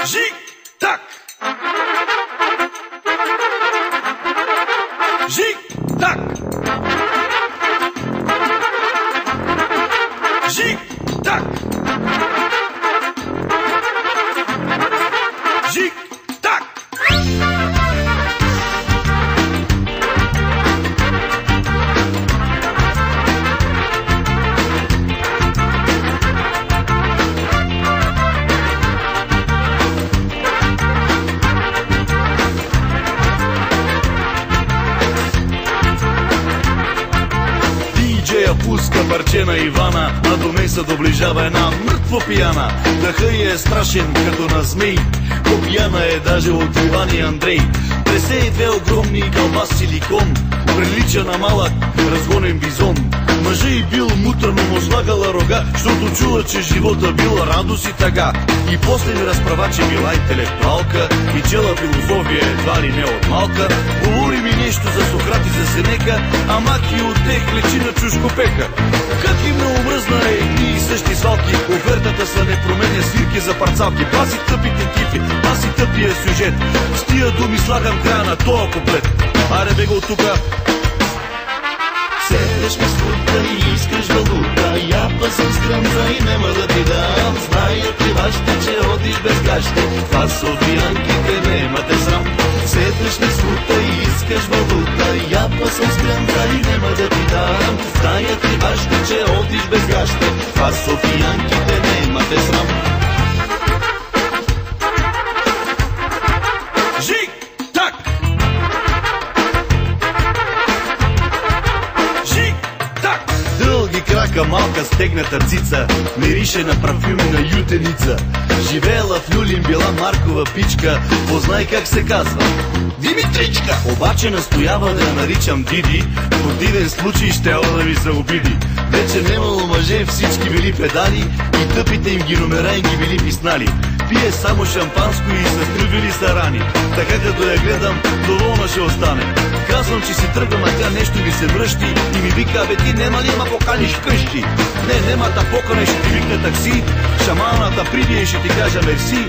Жик-так! Жик-так! Жик-так! Жик-так! Диджея пуска парче на Ивана, а до мен се доближава една мъртво пияна. Дъха й е страшен като на змей, по-пияна е даже от Иван и Андрей. Тресе и две огромни кълба силикон, прилича на малък разгонен бизон. Мъжа й бил мутър, но му слагала рога, защото чула, че живота бил радост и тъга. И после ми разправа, че била интелектуалка и чела философия едва ли не от малка. Говори ми нещо за Сократ и за Сенека, а маки от тех лечи на чушкопека. Как им не омръзна едни и същи свалки, офертата са не променя свирки за парцалки. Паси тъпите типи, паси тъпия сюжет, с тия думи слагам края на тоя куплет. Аре бега от тука. Седеш ме скута и искаш валута, я па съм скръмза и нема да ти дам. Знаят ли вашите, че одиш без гащи, това софиянките нема те срам. Седеш ме скута и искаш валута, я па съм скръмза и нема да ти дам. Знаят ли вашите, че одиш без гащи, това софиянките нема те срам. Жик-так! Дълги крака, малка стегната цица, мирише на парфюми на ютеница. Живеела в Люлин, била Маркова пичка, познай как се казва Димитричка. Обаче настоява да я наричам Диди, в противен случай щяла да ми се обиди. Вече немало мъже, всички били педали и тъпите им ги номера им ги били писнали. Пие само шампанско и с трювели са рани. Така като я гледам, доволна ще остане. Казвам, че си тръгвам, а тя нещо ми се връщи и ми вика: бе, ти нема ли ма поканиш къщи? Не, та покана, ще ти викна такси. Шаманата приди и ще ти кажа мерси.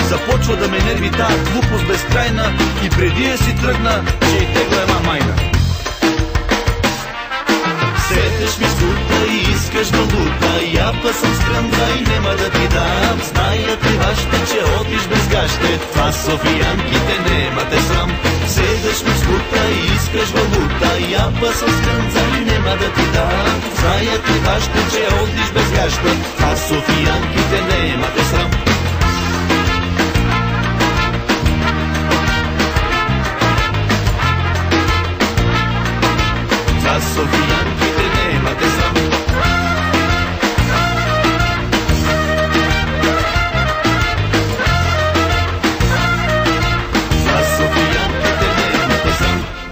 Започва да ме нерви тая глупост безкрайна и преди я си тръгна, че и тегла една майна. Седеш ми скута и искаш валута, я па съм скръмза и нема да ти дам. Знаят ли вашите, че одиш без гащи, това софиянките нема те срам. Седеш ми скута и искаш валута, я па съм скръмза и нема да ти дам. Знаят ли вашите, че одиш без гащи, това софиянките нема те срам. Това софиянките нема те срам.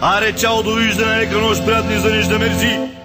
Аре, чао, довиждане, нека нощ, приятни, за нища, мерси!